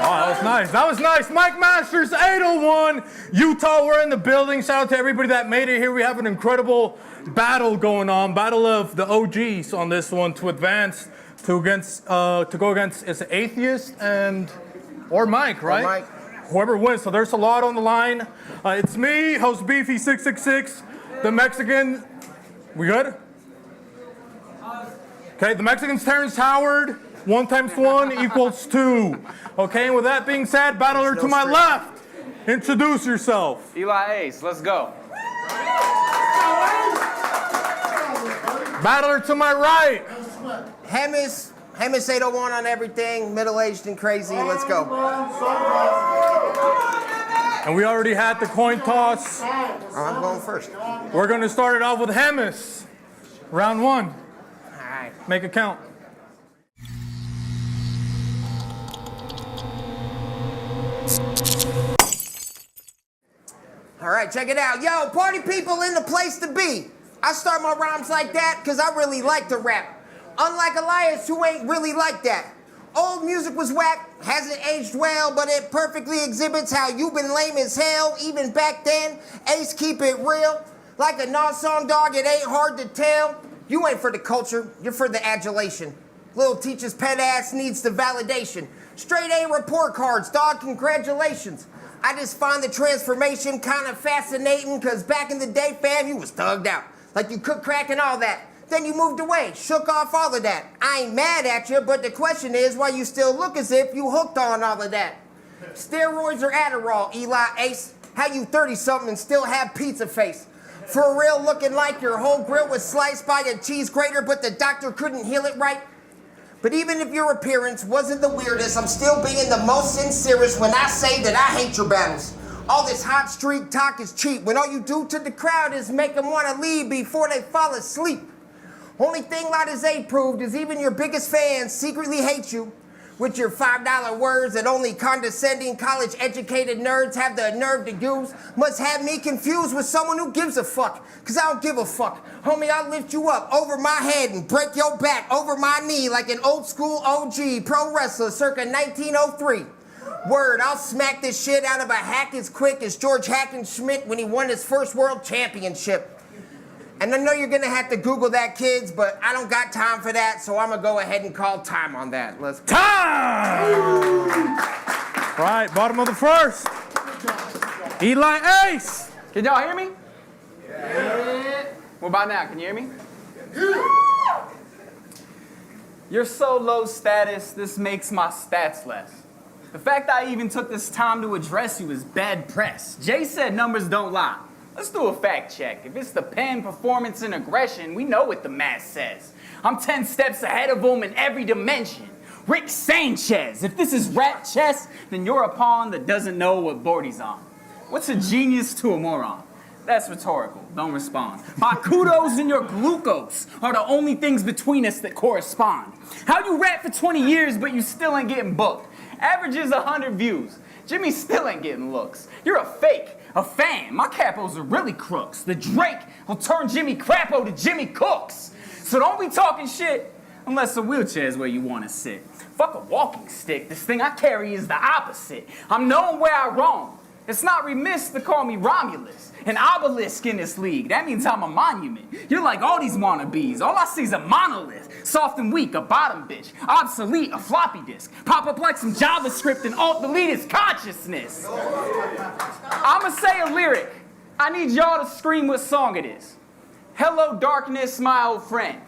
that was nice. That was nice. Mike Masters, 801. Utah, we're in the building. Shout out to everybody that made it here. We have an incredible battle going on. Battle of the OGs on this one to advance to go against is Atheist or Mike, right? Or Mike. Whoever wins. So there's a lot on the line. It's me, host Beefy 666, the Mexican. We good? Okay, the Mexican's Terrence Howard. 1 × 1 = 2. Okay, and with that being said, battler to my left, introduce yourself. Eli Ace, let's go. Battler to my right. Hemis 801 on everything, middle-aged and crazy. Let's go. And we already had the coin toss. I'm going first. We're going to start it off with Hemis. Round 1. All right. Make it count. All right, check it out. Yo, party people in the place to be. I start my rhymes like that because I really like to rap. Unlike Elias, who ain't really like that. Old music was whack, hasn't aged well, but it perfectly exhibits how you've been lame as hell. Even back then, Ace keep it real. Like a non-song dog, it ain't hard to tell. You ain't for the culture, you're for the adulation. Little teacher's pet ass needs the validation. Straight A report cards, dog, congratulations. I just find the transformation kind of fascinating, cause back in the day, fam, you was thugged out. Like you could crack and all that. Then you moved away, shook off all of that. I ain't mad at you, but the question is why you still look as if you hooked on all of that. Steroids or Adderall, Eli Ace? How you 30-something and still have pizza face? For real, looking like your whole grill was sliced by a cheese grater, but the doctor couldn't heal it right? But even if your appearance wasn't the weirdest, I'm still being the most sincerest when I say that I hate your battles. All this hot streak talk is cheap when all you do to the crowd is make them want to leave before they fall asleep. Only thing Lotus A proved is even your biggest fans secretly hate you. With your $5 words that only condescending college-educated nerds have the nerve to use, must have me confused with someone who gives a fuck. Cause I don't give a fuck. Homie, I'll lift you up over my head and break your back over my knee like an old school OG pro wrestler circa 1903. Word, I'll smack this shit out of a hack as quick as George Hackenschmidt when he won his first world championship. And I know you're gonna have to Google that, kids, but I don't got time for that, so I'm gonna go ahead and call time on that. Let's go. Time! Right, bottom of the first. Eli Ace! Can y'all hear me? Yeah. What about now? Can you hear me? You're so low status, this makes my stats less. The fact I even took this time to address you is bad press. Jay said numbers don't lie. Let's do a fact check. If it's the pen, performance, and aggression, we know what the math says. I'm 10 steps ahead of him in every dimension. Rick Sanchez. If this is rap chess, then you're a pawn that doesn't know what board he's on. What's a genius to a moron? That's rhetorical. Don't respond. My kudos and your glucose are the only things between us that correspond. How you rap for 20 years, but you still ain't getting booked? Average is 100 views. Jimmy still ain't getting looks. You're a fake. A fan. My capos are really crooks. The Drake will turn Jimmy Crapo to Jimmy Cooks. So don't be talking shit unless a wheelchair is where you want to sit. Fuck a walking stick. This thing I carry is the opposite. I'm known where I roam. It's not remiss to call me Romulus, an obelisk in this league. That means I'm a monument. You're like all these wannabes. All I see is a monolith. Soft and weak, a bottom bitch. Obsolete, a floppy disk. Pop up like some JavaScript and alt-delete his consciousness. I'ma say a lyric. I need y'all to scream what song it is. Hello, darkness, my old friend.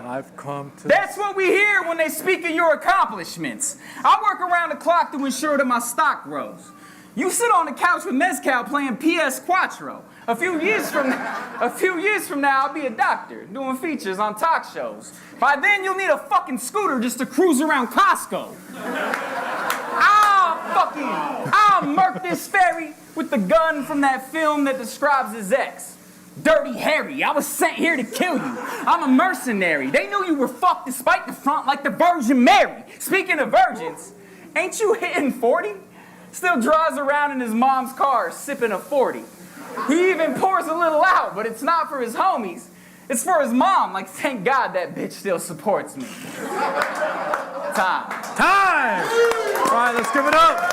I've come to... That's what we hear when they speak of your accomplishments. I work around the clock to ensure that my stock grows. You sit on the couch with Mezcal playing PS Quattro. A few years from now, I'll be a doctor doing features on talk shows. By then, you'll need a fucking scooter just to cruise around Costco. I'll murk this fairy with the gun from that film that describes his ex. Dirty Harry, I was sent here to kill you. I'm a mercenary. They knew you were fucked despite the front like the Virgin Mary. Speaking of virgins, ain't you hitting 40? Still drives around in his mom's car sipping a 40. He even pours a little out, but it's not for his homies. It's for his mom. Like, thank God that bitch still supports me. Time. Time! right, let's give it up.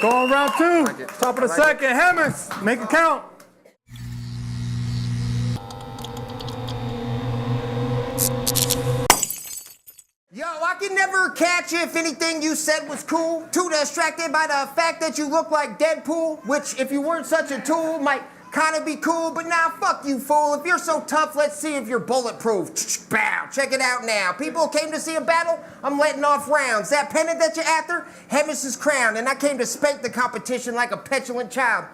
Go on round two. Top of the second. Hemis, make it count. Yo, I can never catch if anything you said was cool. Too distracted by the fact that you look like Deadpool, which if you weren't such a tool might kind of be cool, but now fuck you, fool. If you're so tough, let's see if you're bulletproof. Bow, check it out now. People came to see a battle, I'm letting off rounds. That pennant that you're after, Hemis' crown, and I came to spank the competition like a petulant child.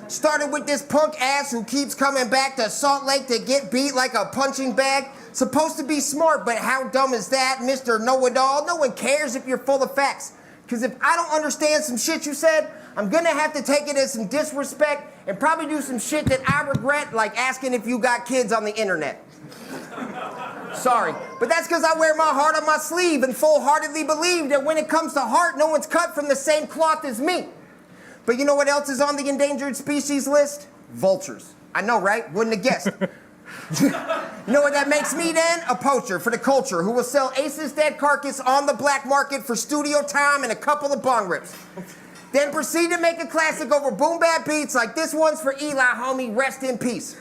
Started with this punk ass who keeps coming back to Salt Lake to get beat like a punching bag. Supposed to be smart, but how dumb is that, Mr. Know-It-All? No one cares if you're full of facts. Because if I don't understand some shit you said, I'm gonna have to take it as some disrespect and probably do some shit that I regret, like asking if you got kids on the internet. Sorry, but that's because I wear my heart on my sleeve and full-heartedly believe that when it comes to heart, no one's cut from the same cloth as me. But you know what else is on the endangered species list? Vultures. I know, right? Wouldn't have guessed. You know what that makes me then? A poacher for the culture who will sell Ace's dead carcass on the black market for studio time and a couple of bong rips. Then proceed to make a classic over boom bap beats like this one's for Eli, homie, rest in peace.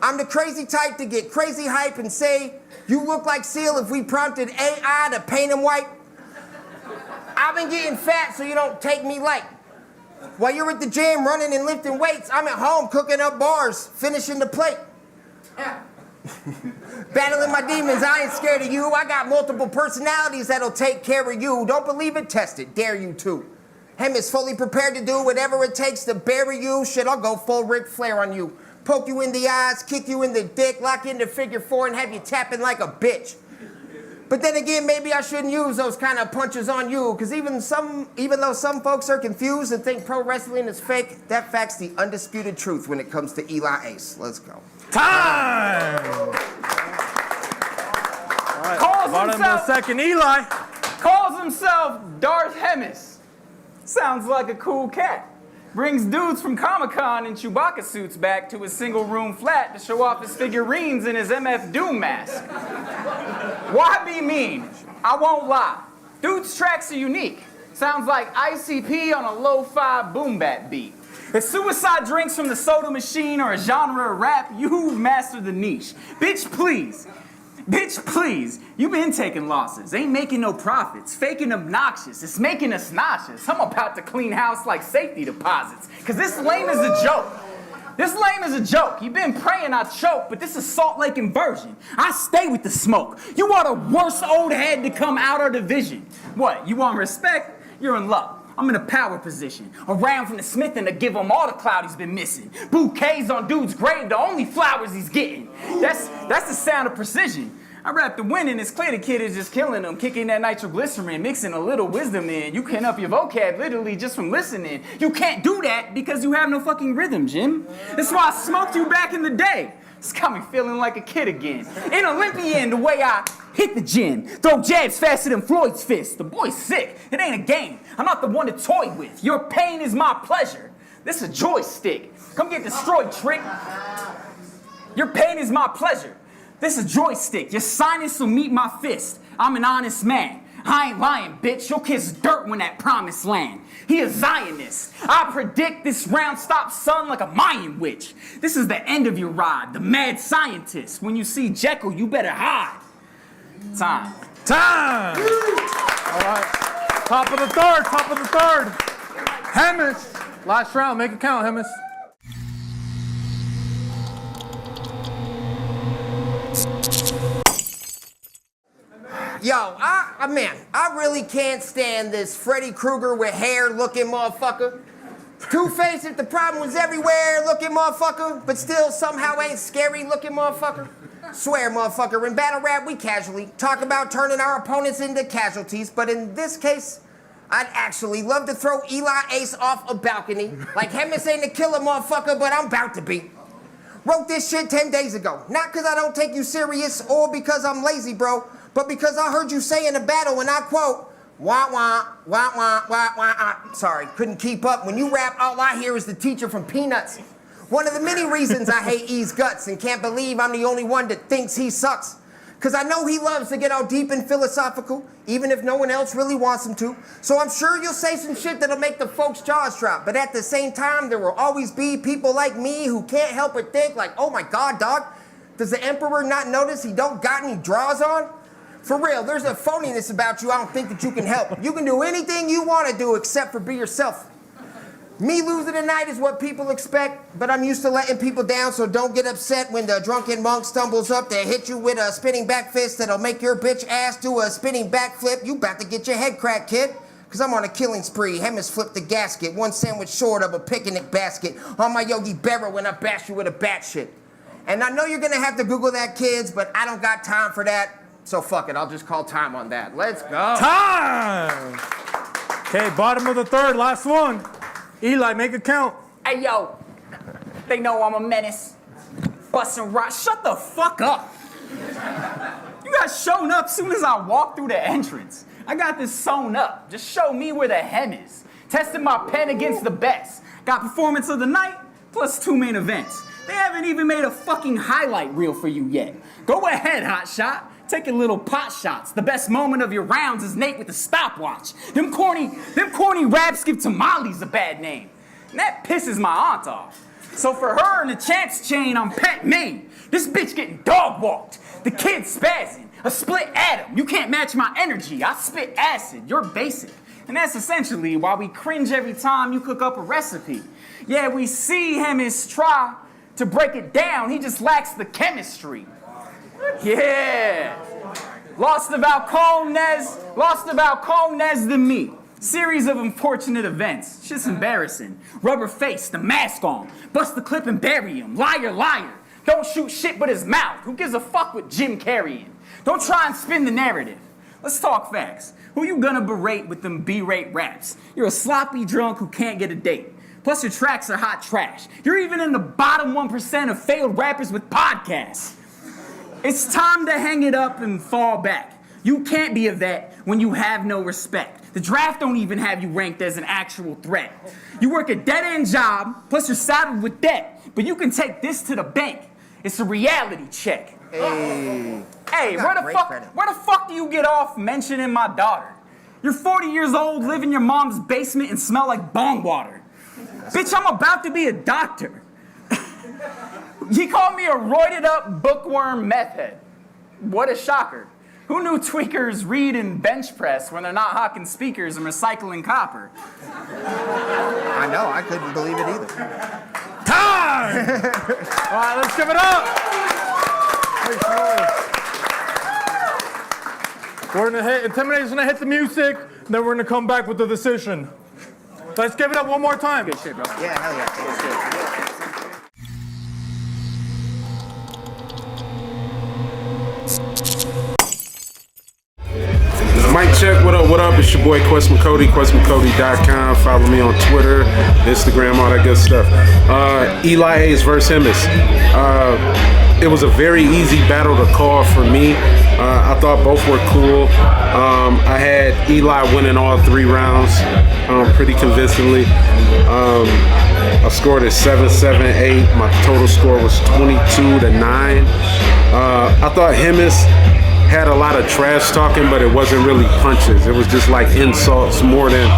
I'm the crazy type to get crazy hype and say, you look like Seal if we prompted AI to paint him white. I've been getting fat so you don't take me light. While you're at the gym running and lifting weights, I'm at home cooking up bars, finishing the plate. Battling my demons, I ain't scared of you. I got multiple personalities that'll take care of you. Don't believe it? Test it. Dare you to. Hemis fully prepared to do whatever it takes to bury you. Shit, I'll go full Ric Flair on you. Poke you in the eyes, kick you in the dick, lock into figure four, and have you tapping like a bitch. But then again, maybe I shouldn't use those kind of punches on you, because even though some folks are confused and think pro wrestling is fake, that fact's the undisputed truth when it comes to Eli Ace. Let's go. Time! Calls Bottom of the himself, second, Eli. calls himself Darth Hemis. Sounds like a cool cat. Brings dudes from Comic-Con in Chewbacca suits back to his single-room flat to show off his figurines in his MF Doom mask. Why be mean? I won't lie. Dude's tracks are unique. Sounds like ICP on a lo-fi boom bap beat. If suicide drinks from the soda machine or a genre of rap, you've mastered the niche. Bitch, please. Bitch, please. You been taking losses. Ain't making no profits. Faking obnoxious. It's making us nauseous. I'm about to clean house like safety deposits. Cause this lame is a joke. This lame is a joke. You been praying I choke, but this is Salt Lake inversion. I stay with the smoke. You are the worst old head to come out our division. What, you want respect? You're in luck. I'm in a power position. Around from the Smith and to give him all the clout he's been missing. Bouquets on dude's grave, the only flowers he's getting. That's the sound of precision. I rap the win and it's clear the kid is just killing them. Kicking that nitroglycerin, mixing a little wisdom in. You can up your vocab literally just from listening. You can't do that because you have no fucking rhythm, Jim. That's why I smoked you back in the day. It's got me feeling like a kid again. In Olympian, the way I hit the gym. Throw jabs faster than Floyd's fist. The boy's sick. It ain't a game. I'm not the one to toy with. Your pain is my pleasure. This is a joystick. Come get destroyed, trick. Your pain is my pleasure. This is a joystick. Your sinus will meet my fist. I'm an honest man. I ain't lying, bitch. Your kid's dirt when that promised land. He a Zionist. I predict this round stops sun like a Mayan witch. This is the end of your ride. The mad scientist. When you see Jekyll, you better hide. Time. Time! All right. Top of the third, top of the third. Hemis. Last round, make it count, Hemis. Yo, I really can't stand this Freddy Krueger with hair looking motherfucker. Two-Face if the problem was everywhere looking motherfucker, but still somehow ain't scary looking motherfucker. Swear motherfucker, in battle rap we casually talk about turning our opponents into casualties, but in this case, I'd actually love to throw Eli Ace off a balcony. Like Hemis ain't a killer motherfucker, but I'm about to be. Wrote this shit 10 days ago. Not because I don't take you serious or because I'm lazy, bro, but because I heard you say in a battle, and I quote, wah, wah, wah, wah, wah, wah. Sorry, couldn't keep up. When you rap, all I hear is the teacher from Peanuts. One of the many reasons I hate E's guts and can't believe I'm the only one that thinks he sucks. Cause I know he loves to get all deep and philosophical, even if no one else really wants him to. So I'm sure you'll say some shit that'll make the folks' jaws drop. But at the same time, there will always be people like me who can't help but think like, oh my God, dog, does the emperor not notice he don't got any draws on? For real, there's a phoniness about you I don't think that you can help. You can do anything you want to do except for be yourself. Me losing tonight is what people expect, but I'm used to letting people down, so don't get upset when the drunken monk stumbles up to hit you with a spinning back fist that'll make your bitch ass do a spinning backflip. You about to get your head cracked, kid. Cause I'm on a killing spree. Hemis flipped the gasket, one sandwich short of a picnic basket. On my Yogi Berra when I bash you with a bat shit. And I know you're gonna have to Google that, kids, but I don't got time for that. So fuck it, I'll just call time on that. Let's go. Time! Okay, bottom of the third, last one. Eli, make it count. Hey, yo. They know I'm a menace. Bustin' rock. Shut the fuck up. You guys shown up soon as I walked through the entrance. I got this sewn up. Just show me where the hem is. Testing my pen against the best. Got performance of the night, plus 2 main events. They haven't even made a fucking highlight reel for you yet. Go ahead, hotshot. Taking little pot shots. The best moment of your rounds is Nate with the stopwatch. Them corny raps give tamales a bad name. And that pisses my aunt off. So for her and the chance chain, I'm pet main. This bitch getting dog walked. The kid spazzing. A split atom. You can't match my energy. I spit acid. You're basic. And that's essentially why we cringe every time you cook up a recipe. Yeah, we see Hemis try to break it down. He just lacks the chemistry. Yeah. Lost about Colnez than me. Series of unfortunate events. Shit's embarrassing. Rubber face, the mask on. Bust the clip and bury him. Liar, liar. Don't shoot shit but his mouth. Who gives a fuck with Jim carrying? Don't try and spin the narrative. Let's talk facts. Who you gonna berate with them B-rate raps? You're a sloppy drunk who can't get a date. Plus your tracks are hot trash. You're even in the bottom 1% of failed rappers with podcasts. It's time to hang it up and fall back. You can't be a vet when you have no respect. The draft don't even have you ranked as an actual threat. You work a dead-end job, plus you're saddled with debt, but you can take this to the bank. It's a reality check. Hey, where the fuck do you get off mentioning my daughter? You're 40 years old, live in your mom's basement, and smell like bong water. Bitch, I'm about to be a doctor. He called me a roided up bookworm meth head. What a shocker. Who knew tweakers read and bench press when they're not hawking speakers and recycling copper? I know, I couldn't believe it either. Time! All right, let's give it up. We're gonna hit, Intimidator's gonna hit the music, and then we're gonna come back with the decision. Let's give it up one more time. Good shit, bro. Yeah, hell yeah. Good shit. Mic check, what up? It's your boy MCody, MCody.com. Follow me on Twitter, Instagram, all that good stuff. Eli Ace versus Hemis. It was a very easy battle to call for me. I thought both were cool. I had Eli winning all 3 rounds pretty convincingly. I scored at 7-7-8. My total score was 22-9. I thought Hemis had a lot of trash talking, but it wasn't really punches. It was just like insults more than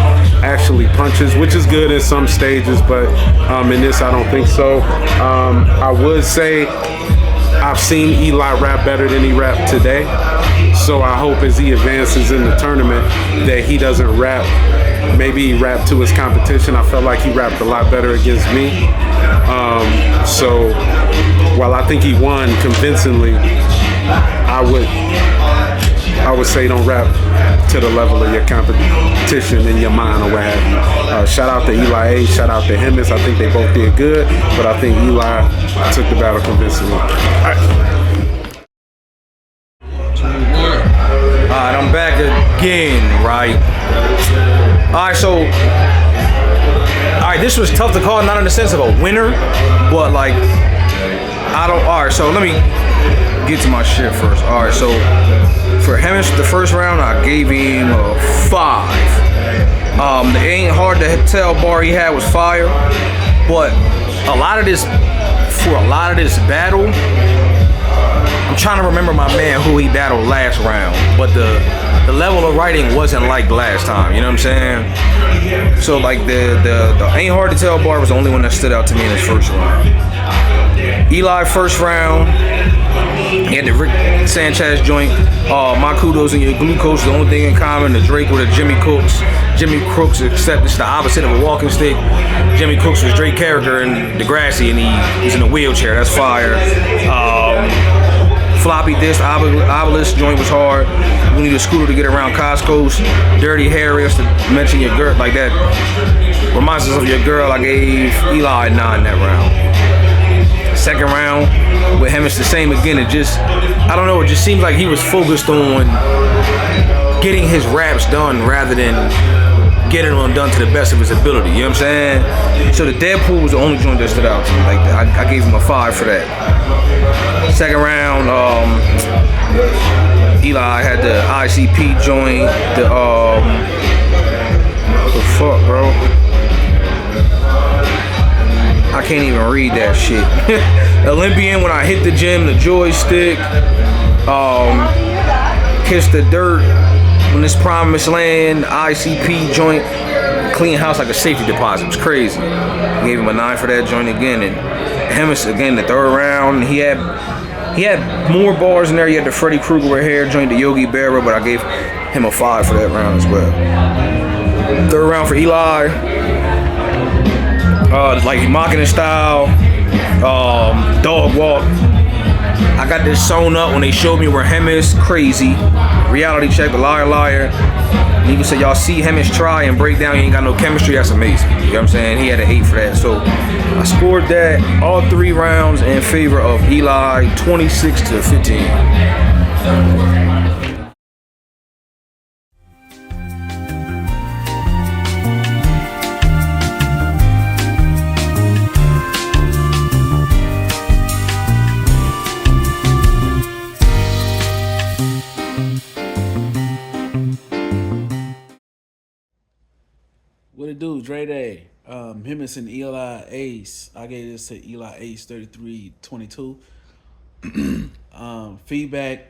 actually punches, which is good in some stages, but in this I don't think so. I would say I've seen Eli rap better than he rapped today, so I hope as he advances in the tournament that he doesn't rap. Maybe he rapped to his competition. I felt like he rapped a lot better against me. So while I think he won convincingly, I would say don't rap to the level of your competition in your mind or what have you. Shout out to Eli Ace, shout out to Hemis. I think they both did good, but I think Eli took the battle convincingly. All right, I'm back again, right? All right, this was tough to call, not in the sense of a winner, but like, all right, so let me get to my shit first. All right, so for Hemis, the first round, I gave him a 5. The ain't hard to tell bar he had was fire, but a lot of this battle, I'm trying to remember my man who he battled last round, but the level of writing wasn't like last time. You know what I'm saying? So like the Ain't Hard to Tell bar was the only one that stood out to me in his first round. Eli first round, he had the Rick Sanchez joint. My kudos and your glucose, the only thing in common. The Drake with a Jimmy Cooks. Jimmy Crooks, except it's the opposite of a walking stick. Jimmy Cooks was Drake character in Degrassi, and he's in a wheelchair. That's fire. Floppy disc, obelisk joint was hard. We need a scooter to get around Costco's. Dirty Harry, just to mention your girl, like that reminds us of your girl. I gave Eli a 9 that round. Second round with Hemis the same again. It just, I don't know, it just seems like he was focused on getting his raps done rather than getting them done to the best of his ability. You know what I'm saying? So the Deadpool was the only joint that stood out to me. Like I gave him a 5 for that. Second round, Eli had the ICP joint. What the fuck, bro? I can't even read that shit. Olympian, when I hit the gym, the joystick. Kiss the dirt. When this promised land, ICP joint. Clean house like a safety deposit. It was crazy. Gave him a 9 for that joint again. And Hemis again the third round. He had more bars in there. He had the Freddy Krueger with hair joint, the Yogi Berra, but I gave him a 5 for that round as well. Third round for Eli. Like mocking his style, dog walk. I got this sewn up when they showed me where Hemis crazy. Reality check, the liar. And even said, y'all see Hemis try and break down, he ain't got no chemistry, that's amazing. You know what I'm saying? He had an 8 for that. So I scored that all 3 rounds in favor of Eli, 26-15. What it do, DreDai? Hemis and Eli Ace. I gave this to Eli Ace 33-22. Feedback.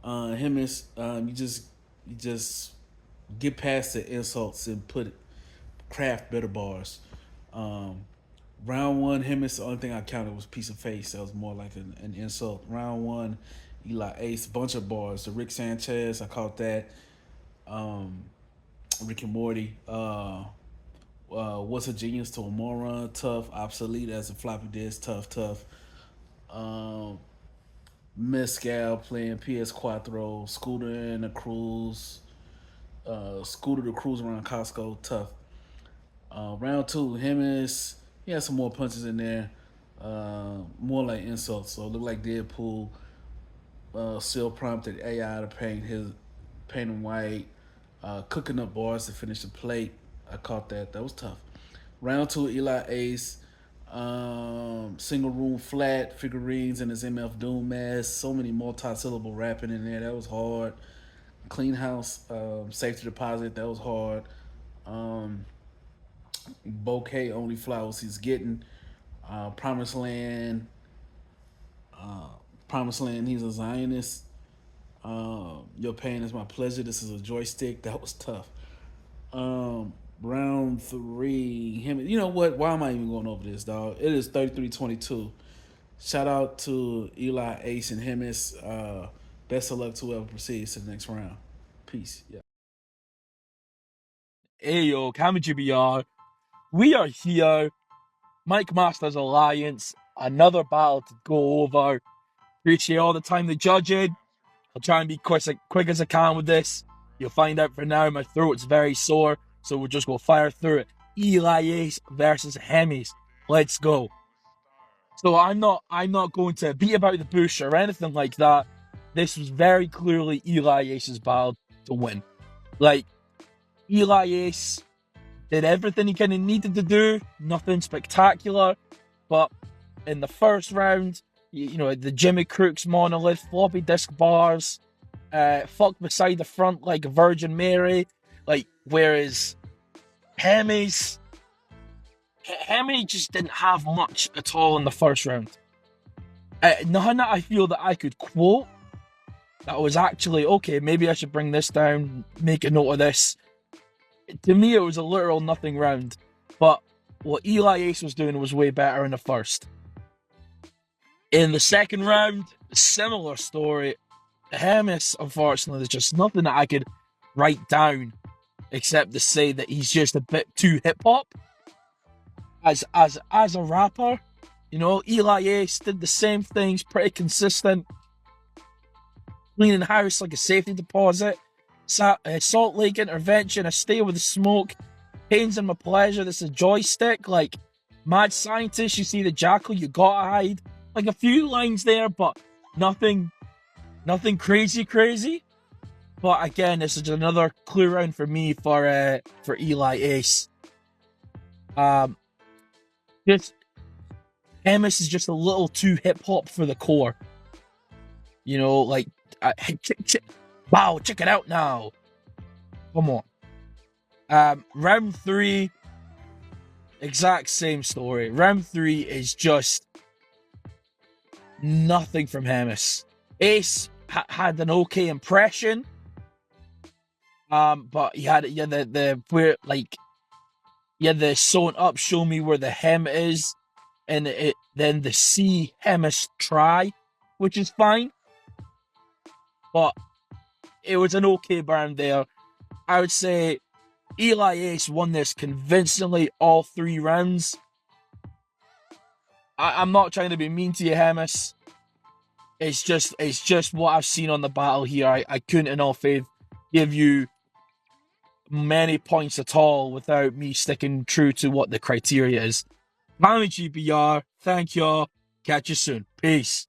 Hemis, you just get past the insults and craft better bars. Round 1, Hemis, the only thing I counted was piece of face. That was more like an insult. Round 1, Eli Ace, bunch of bars. The Rick Sanchez, I caught that. Rick and Morty. What's a genius to a moron? Tough. Obsolete as a floppy disk. Tough. Mescal playing PS4. Scooter and the cruise. Scooter to cruise around Costco. Tough. Round 2, Hemis. He had some more punches in there. More like insults. So it looked like Deadpool. Still prompted AI to paint him white. Cooking up bars to finish the plate. I caught that. That was tough. Round 2, Eli Ace. Single room flat, figurines in his MF Doom mask. So many multi-syllable rapping in there. That was hard. Clean house, safety deposit. That was hard. Bouquet, only flowers he's getting. Promised Land. He's a Zionist. Your pain is my pleasure. This is a joystick. That was tough. Round 3, him. You know what? Why am I even going over this, dog? It is 33-22. Shout out to Eli Ace and Hemis. Best of luck to whoever proceeds to the next round. Peace. Yeah. Hey yo, Cammy GBR. We are here. Mike Masters Alliance. Another battle to go over. Appreciate all the time the judging. I'll try and be quick as I can with this. You'll find out for now my throat's very sore, so we'll just go fire through it. Eli Ace versus Hemis. Let's go. So I'm not going to beat about the bush or anything like that. This was very clearly Eli Ace's battle to win. Like, Eli Ace did everything he kind of needed to do. Nothing spectacular, but in the first round, you know, the Jimmy Crooks monolith, floppy disk bars, fuck beside the front like Virgin Mary, like, whereas Hemis just didn't have much at all in the first round. Nothing that I feel that I could quote that was actually, okay, maybe I should bring this down, make a note of this. To me, it was a literal nothing round. But what Eli Ace was doing was way better in the first. In the second round, similar story. Hemis, unfortunately, there's just nothing that I could write down except to say that he's just a bit too hip-hop. As a rapper, you know, Eli Ace did the same things, pretty consistent. Cleaning house like a safety deposit. Salt Lake intervention, I stay with the smoke. Pains and my pleasure, this is a joystick. Like, mad scientist, you see the jackal, you gotta hide. Like a few lines there, but nothing crazy. But again, this is another clue round for me for Eli Ace. Just Hemis is just a little too hip hop for the core. You know, like, hey, wow, check it out now. Come on. Round 3, exact same story. Round 3 is just nothing from Hemis. Ace had an okay impression, but he had the sewn up show me where the hem is, and then the C Hemis try, which is fine, but it was an okay round there. I would say Eli Ace won this convincingly all 3 rounds. I'm not trying to be mean to you, Hemis. It's just what I've seen on the battle here. I couldn't, in all faith, give you many points at all without me sticking true to what the criteria is. Cammy GBR, thank y'all. Catch you soon. Peace.